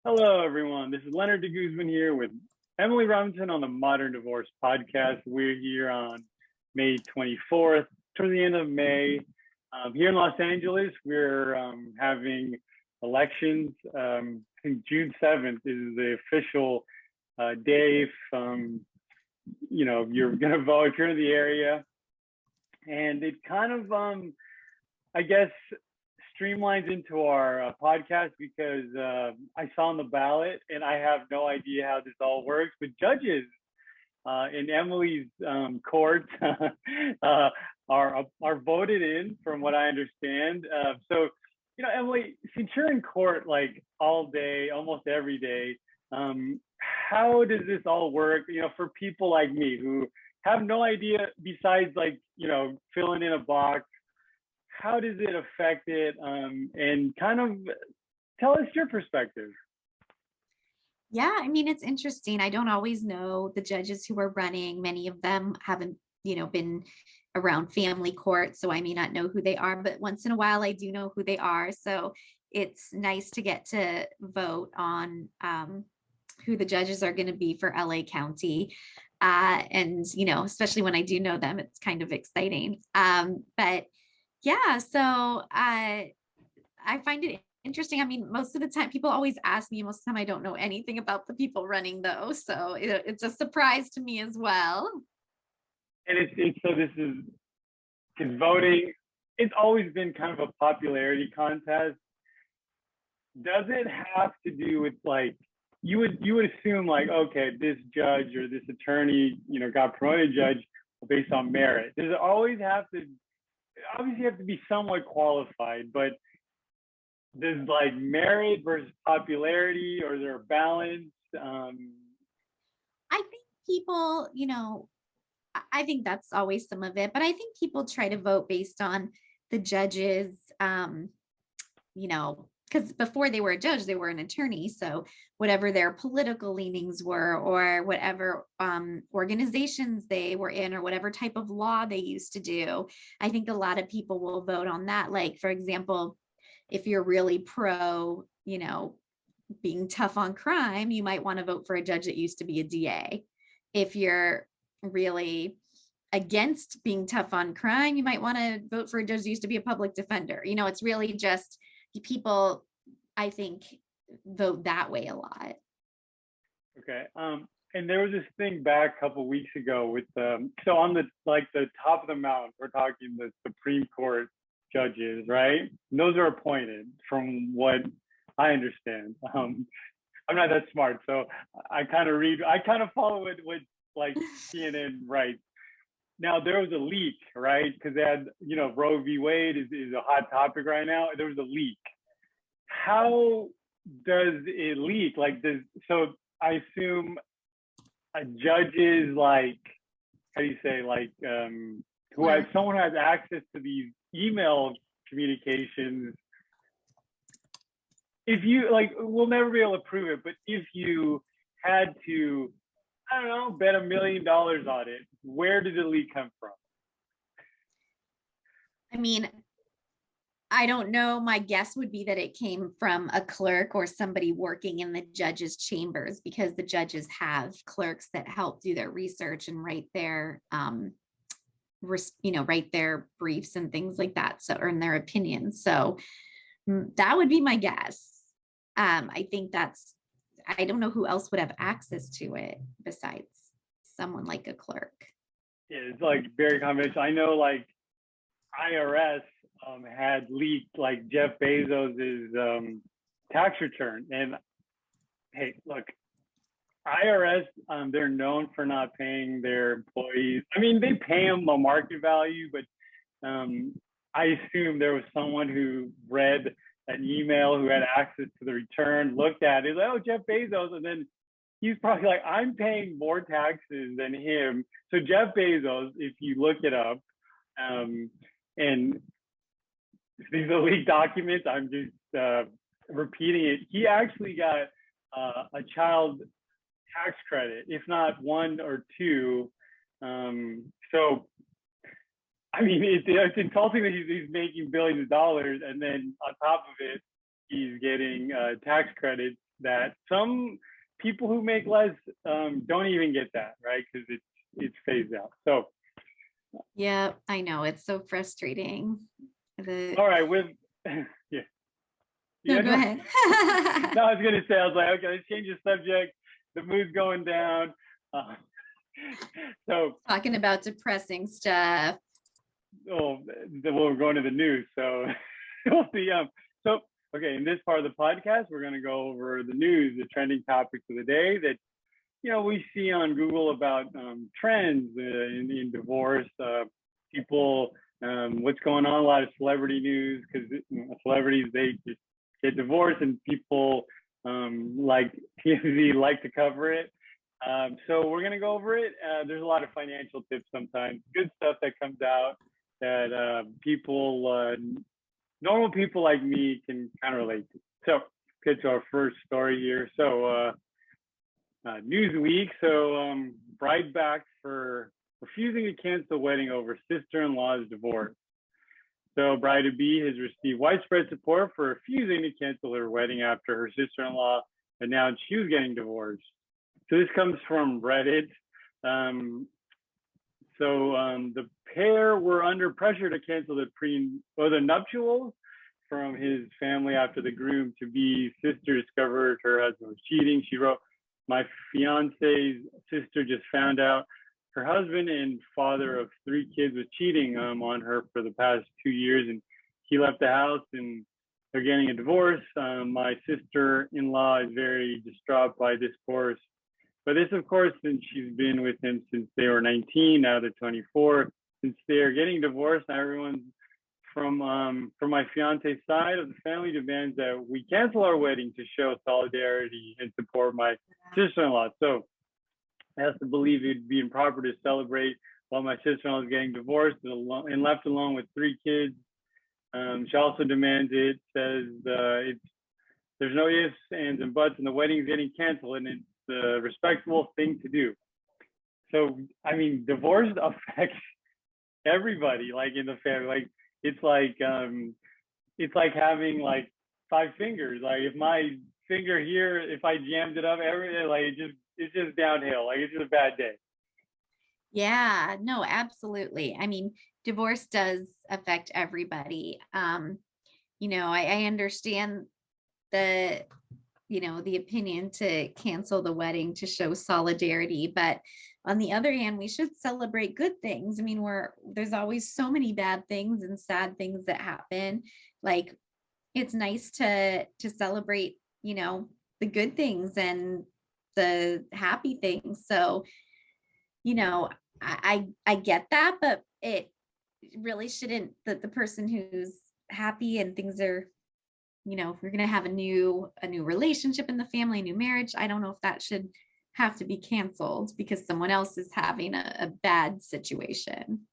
Hello, everyone. This is Lenard Guzman here with Emily Robinson on the Modern Divorce Podcast. We're here on May 24th, towards the end of May. Here in Los Angeles, we're having elections. I think June 7th is the official day. You're going to vote if you're in the area. And it kind of, I guess, streamlines into our podcast because I saw on the ballot and I have no idea how this all works, but judges in Emily's court are voted in from what I understand. So, Emily, since you're in court like all day, almost every day, how does this all work, for people like me who have no idea besides filling in a box? How does it affect it? And kind of tell us your perspective. Yeah, I mean, it's interesting. I don't always know the judges who are running. Many of them haven't, been around family court, so I may not know who they are, but once in a while I do know who they are. So it's nice to get to vote on who the judges are going to be for LA County. And, especially when I do know them, it's kind of exciting. But yeah, so I find it interesting. I mean, most of the time people always ask me, most of the time I don't know anything about the people running though. So it's a surprise to me as well. And it's so this is because voting, it's always been kind of a popularity contest. Does it have to do with you would assume okay, this judge or this attorney, got promoted judge based on merit? Does it always have to obviously you have to be somewhat qualified, but there's merit versus popularity, or is there a balance? I think people, I think that's always some of it, but I think people try to vote based on the judges, because before they were a judge, they were an attorney. So whatever their political leanings were, or whatever organizations they were in, or whatever type of law they used to do, I think a lot of people will vote on that. Like, for example, if you're really pro, being tough on crime, you might want to vote for a judge that used to be a DA. If you're really against being tough on crime, you might want to vote for a judge that used to be a public defender. It's really just people, I think, vote that way a lot. Okay. And there was this thing back a couple of weeks ago with so on the the top of the mountain, we're talking the Supreme Court judges, right? And those are appointed from what I understand. I'm not that smart, so I kind of follow what CNN writes. Now there was a leak, right? Because they had, Roe v. Wade is a hot topic right now. There was a leak. How does it leak? So I assume a judge is how do you say, who has someone who has access to these email communications. If you we'll never be able to prove it, but if you had to, I don't know, bet $1 million on it, where did the leak come from? I mean, I don't know. My guess would be that it came from a clerk or somebody working in the judges' chambers, because the judges have clerks that help do their research and write their, write their briefs and things like that. So, or in their opinions. So that would be my guess. I think I don't know who else would have access to it besides someone like a clerk. Yeah, it's very confidential. I know IRS had leaked Jeff Bezos's tax return. And hey, look, IRS, they're known for not paying their employees. I mean, they pay them a market value, but I assume there was someone who read an email, who had access to the return, looked at it, oh, Jeff Bezos, and then he's probably I'm paying more taxes than him. So Jeff Bezos, if you look it up, and these are leaked documents, I'm just repeating it. He actually got a child tax credit, if not one or two. So, I mean, it's insulting that he's making billions of dollars, and then on top of it, he's getting tax credits that some people who make less don't even get that, right? Because it's phased out. So Yeah, I know. It's so frustrating. all right, with yeah. No, Yeah, go no, ahead. no, I was gonna say, I was like, okay, let's change the subject. The mood's going down. Uh, so, Talking about depressing stuff. oh, we're going to the news. So, we'll see. So, okay, in this part of the podcast, we're gonna go over the news, the trending topics of the day that we see on Google about trends in divorce, people, what's going on. A lot of celebrity news because celebrities, they just get divorced, and people like TMZ like to cover it. So we're gonna go over it. There's a lot of financial tips sometimes, good stuff that comes out that people, normal people like me, can kind of relate to. So get to our first story here. So Newsweek. So bride back for refusing to cancel wedding over sister-in-law's divorce. So bride-to-be has received widespread support for refusing to cancel her wedding after her sister-in-law announced she was getting divorced. So this comes from Reddit. The pair were under pressure to cancel the nuptials from his family after the groom-to-be sister discovered her husband was cheating. She wrote, "My fiance's sister just found out her husband and father of 3 kids was cheating on her for the past 2 years, and he left the house and they're getting a divorce. My sister-in-law is very distraught by this course. But this, of course, since she's been with him since they were 19, now they're 24. Since they are getting divorced, now everyone from my fiance's side of the family demands that we cancel our wedding to show solidarity and support my sister-in-law. So I have to believe it'd be improper to celebrate while my sister-in-law is getting divorced and left alone with 3 kids. She also demands it, says there's no ifs, ands, and buts, and the wedding's getting canceled, and it's the respectable thing to do." So, I mean, divorce affects everybody, like in the family. Like it's like having like 5 fingers. Like if my finger here, if I jammed it up, it's just downhill. Like it's just a bad day. Yeah, no, absolutely. I mean, divorce does affect everybody. I understand the the opinion to cancel the wedding to show solidarity, but on the other hand, we should celebrate good things. I mean, there's always so many bad things and sad things that happen. Like it's nice to celebrate, the good things and the happy things. So, I get that, but it really shouldn't, the person who's happy and things are, if you're going to have a new relationship in the family, a new marriage, I don't know if that should have to be canceled because someone else is having a bad situation.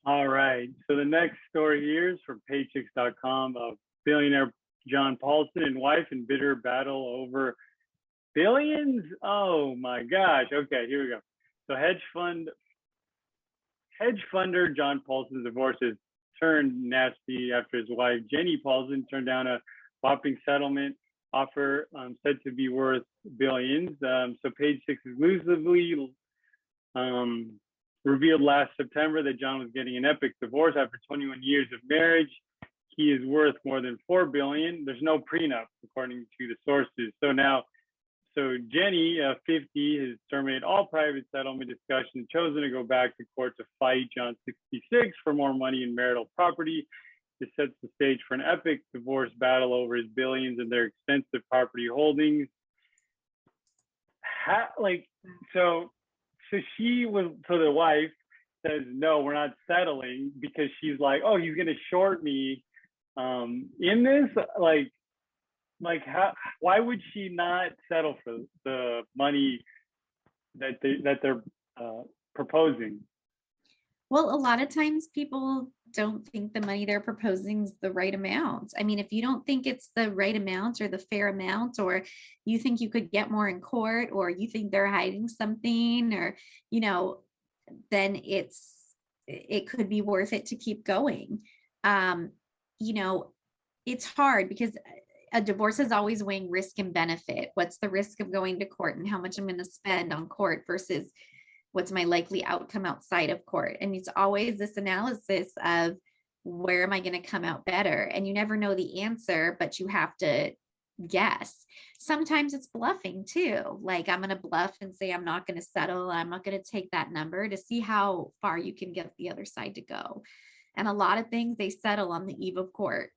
All right. So the next story here is from paychecks.com of billionaire John Paulson and wife in bitter battle over billions. Oh my gosh. Okay, here we go. So hedge funder John Paulson's divorce has turned nasty after his wife Jenny Paulson turned down a whopping settlement offer said to be worth billions. So Page Six exclusively revealed last September that John was getting an epic divorce after 21 years of marriage. He is worth more than $4 billion. There's no prenup, according to the sources. So Jenny, 50, has terminated all private settlement discussions, chosen to go back to court to fight John, 66, for more money in marital property. This sets the stage for an epic divorce battle over his billions and their extensive property holdings. So the wife says, no, we're not settling, because she's like, oh, he's going to short me in this. Why would she not settle for the money that they're proposing? Well, a lot of times people don't think the money they're proposing is the right amount. I mean, if you don't think it's the right amount or the fair amount, or you think you could get more in court, or you think they're hiding something, or, then it could be worth it to keep going. It's hard because a divorce is always weighing risk and benefit. What's the risk of going to court and how much I'm going to spend on court versus what's my likely outcome outside of court? And it's always this analysis of where am I going to come out better? And you never know the answer, but you have to guess. Sometimes it's bluffing too. Like I'm going to bluff and say, I'm not going to settle. I'm not going to take that number to see how far you can get the other side to go. And a lot of things they settle on the eve of court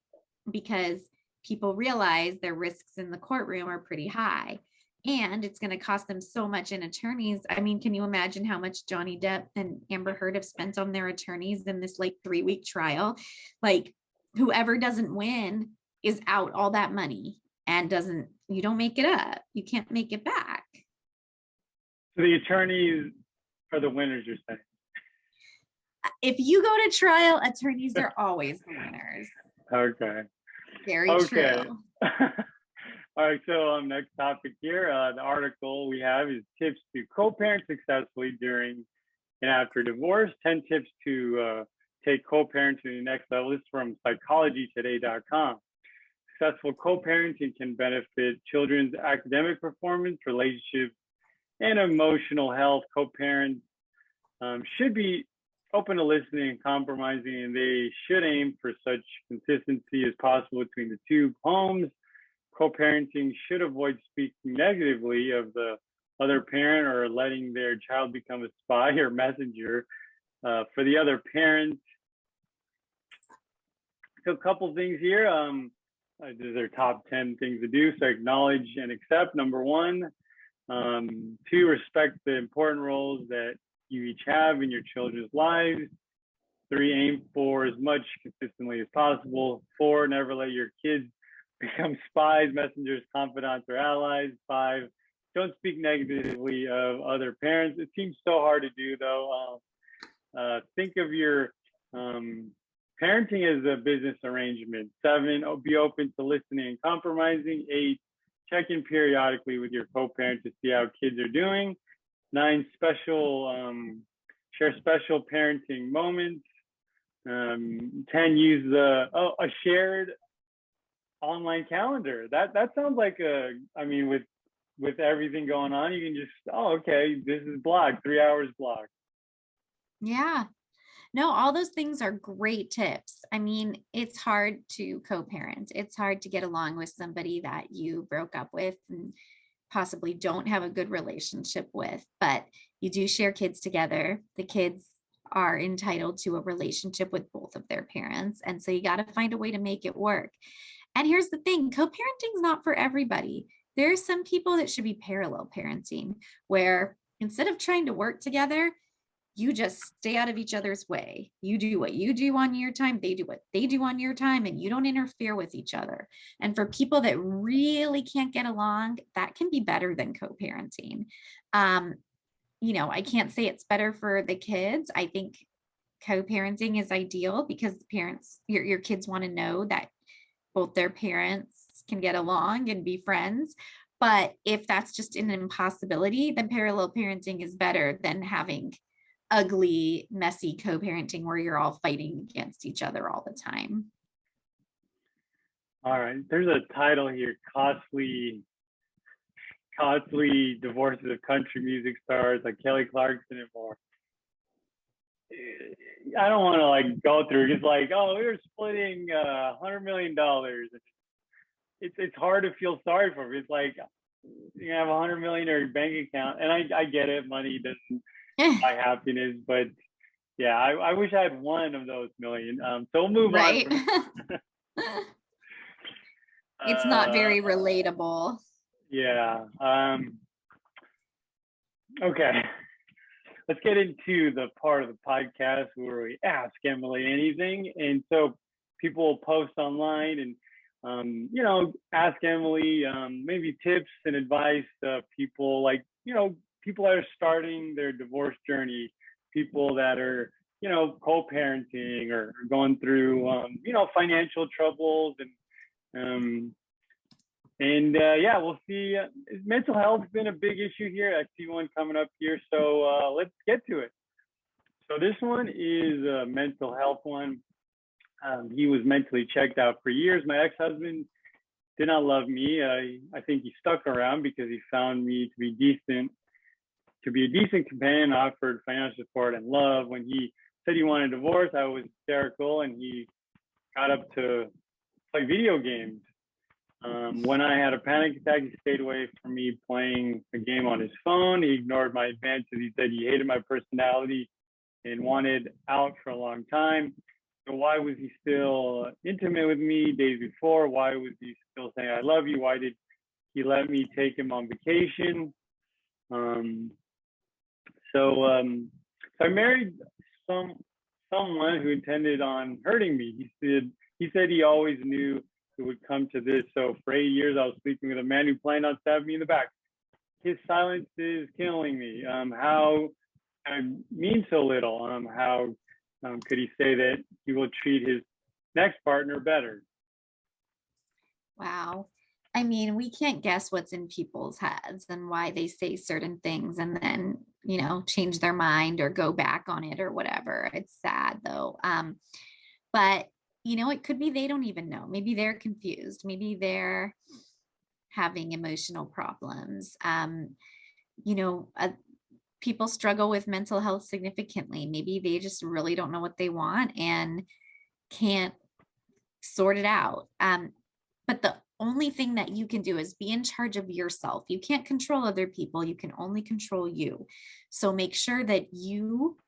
because people realize their risks in the courtroom are pretty high. And it's going to cost them so much in attorneys. I mean, can you imagine how much Johnny Depp and Amber Heard have spent on their attorneys in this like 3-week trial? Like whoever doesn't win is out all that money and you don't make it up. You can't make it back. So the attorneys are the winners, you're saying? If you go to trial, attorneys are always the winners. Okay. Very true. All right, so next topic here, the article we have is tips to co-parent successfully during and after divorce, 10 tips to take co-parenting to the next level. This is from psychologytoday.com. Successful co-parenting can benefit children's academic performance, relationships, and emotional health. Co-parents should be open to listening and compromising, and they should aim for such consistency as possible between the two homes. Co-parenting should avoid speaking negatively of the other parent or letting their child become a spy or messenger for the other parent. So a couple things here. These are top 10 things to do. So acknowledge and accept, number 1. 2, respect the important roles that you each have in your children's lives. 3, aim for as much consistently as possible. 4, never let your kids become spies, messengers, confidants, or allies. 5, don't speak negatively of other parents. It seems so hard to do, though. Think of your parenting as a business arrangement. 7, be open to listening and compromising. 8, check in periodically with your co-parent to see how kids are doing. 9, share special parenting moments. 10, use a shared online calendar. That sounds like with everything going on, you can just, okay, this is blocked, 3 hours blocked. Yeah. No, all those things are great tips. I mean, it's hard to co-parent. It's hard to get along with somebody that you broke up with and possibly don't have a good relationship with, but you do share kids together. The kids are entitled to a relationship with both of their parents. And so you got to find a way to make it work. And here's the thing, co-parenting is not for everybody. There are some people that should be parallel parenting, where instead of trying to work together, you just stay out of each other's way. You do what you do on your time, they do what they do on your time, and you don't interfere with each other. And for people that really can't get along, that can be better than co-parenting. I can't say it's better for the kids. I think co-parenting is ideal because the parents, your kids want to know that both their parents can get along and be friends. But if that's just an impossibility, then parallel parenting is better than having ugly, messy co-parenting where you're all fighting against each other all the time. All right, there's a title here, costly divorces of country music stars like Kelly Clarkson and more. I don't want to go through. It's like, we were splitting $100 million. It's hard to feel sorry for them. It's like you have $100 million in your bank account, and I get it. Money doesn't buy happiness, but yeah, I wish I had one of those million. So we'll move right. on. It's not very relatable. Yeah. Okay. Let's get into the part of the podcast where we ask Emily anything. And so people will post online and, ask Emily maybe tips and advice of people people that are starting their divorce journey, people that are, co-parenting or going through, financial troubles we'll see. Mental health has been a big issue here. I see one coming up here. So let's get to it. So this one is a mental health one. He was mentally checked out for years. My ex-husband did not love me. I think he stuck around because he found me to be decent, to be a decent companion, offered financial support and love. When he said he wanted a divorce, I was hysterical, and he got up to play video games. When I had a panic attack, he stayed away from me playing a game on his phone. He ignored my advances. He said he hated my personality and wanted out for a long time. So why was he still intimate with me days before? Why was he still saying, I love you? Why did he let me take him on vacation? So I married someone who intended on hurting me. He said he always knew it would come to this. So for 8 years, I was sleeping with a man who planned on stabbing me in the back. His silence is killing me. How I mean so little. How could he say that he will treat his next partner better? Wow. I mean, we can't guess what's in people's heads and why they say certain things and then, change their mind or go back on it or whatever. It's sad though. But it could be they don't even know. Maybe they're confused. Maybe they're having emotional problems. People struggle with mental health significantly. Maybe they just really don't know what they want and can't sort it out. But the only thing that you can do is be in charge of yourself. You can't control other people. You can only control you. So make sure that you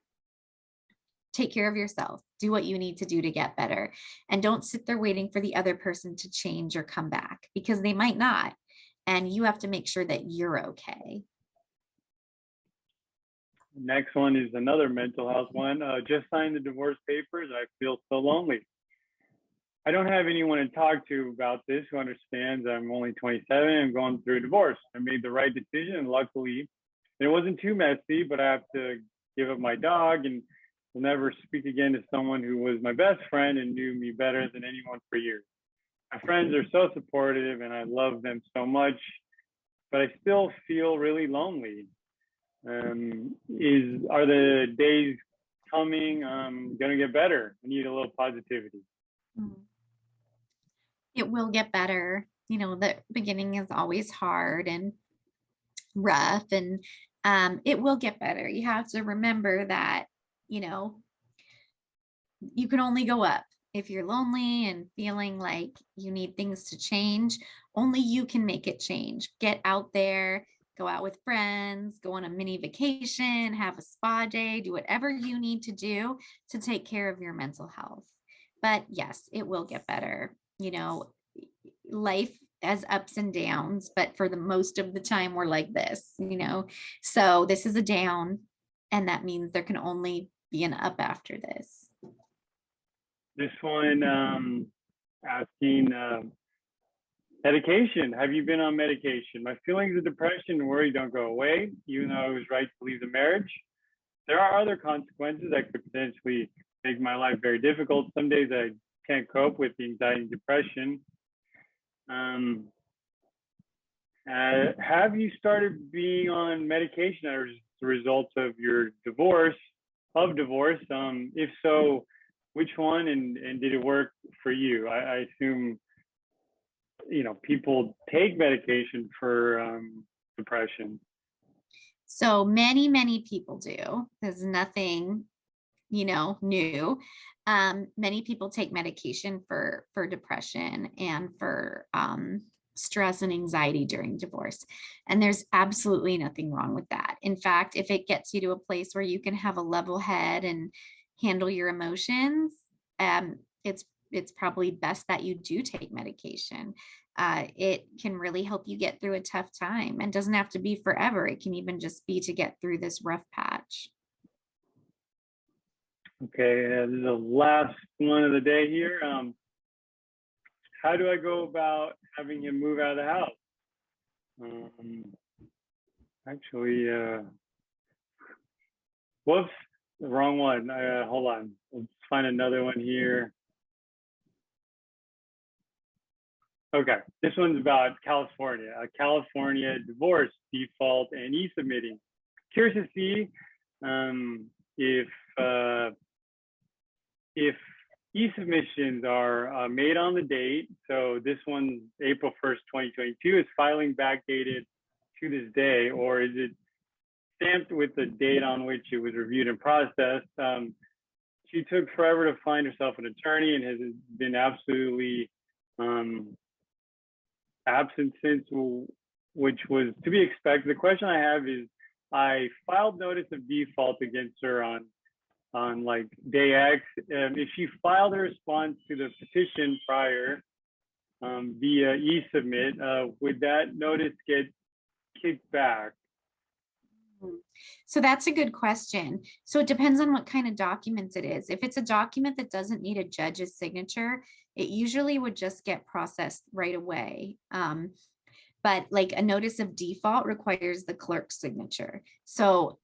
take care of yourself. Do what you need to do to get better. And don't sit there waiting for the other person to change or come back, because they might not. And you have to make sure that you're okay. Next one is another mental health one. Just signed the divorce papers. I feel so lonely. I don't have anyone to talk to about this who understands I'm only 27 and going through a divorce. I made the right decision, and luckily it wasn't too messy, but I have to give up my dog and will never speak again to someone who was my best friend and knew me better than anyone for years. My friends are so supportive and I love them so much, but I still feel really lonely. Are the days coming gonna get better? I need a little positivity. It will get better. The beginning is always hard and rough, and it will get better. You have to remember that, you can only go up. If you're lonely and feeling like you need things to change, only you can make it change. Get out there, go out with friends, go on a mini vacation, have a spa day, do whatever you need to do to take care of your mental health. But yes, it will get better. Life has ups and downs, but for the most of the time we're like this, so this is a down, and that means there can only be an up after this. This one asking medication. Have you been on medication? My feelings of depression and worry don't go away, even though I was right to leave the marriage. There are other consequences that could potentially make my life very difficult. Some days I can't cope with the anxiety and depression. Have you started being on medication as a result of your divorce? If so, which one, and did it work for you? I assume people take medication for depression. So many people do. There's nothing new. Many people take medication for depression and for stress and anxiety during divorce. And there's absolutely nothing wrong with that. In fact, if it gets you to a place where you can have a level head and handle your emotions, it's probably best that you do take medication. It can really help you get through a tough time, and doesn't have to be forever. It can even just be to get through this rough patch. Okay, this is the last one of the day here. How do I go about having him move out of the house? Whoops, the wrong one. Hold on, let's find another one here. Okay, this one's about California. California divorce, default, and e-submitting. Curious to see if e-submissions are made on the date. So this one's April 1st, 2022. Is filing backdated to this day, or is it stamped with the date on which it was reviewed and processed? She took forever to find herself an attorney and has been absolutely absent since, which was to be expected. The question I have is, I filed notice of default against her on like day X. If she filed a response to the petition prior via e-submit, would that notice get kicked back? So that's a good question. So it depends on what kind of documents it is. If it's a document that doesn't need a judge's signature, it usually would just get processed right away. But like a notice of default requires the clerk's signature. So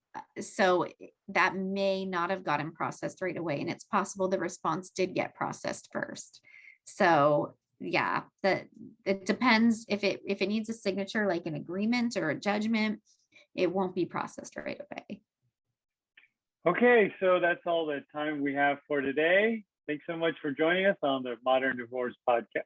that may not have gotten processed right away. And it's possible the response did get processed first. So yeah, it depends if it needs a signature, like an agreement or a judgment, it won't be processed right away. Okay, so that's all the time we have for today. Thanks so much for joining us on the Modern Divorce Podcast.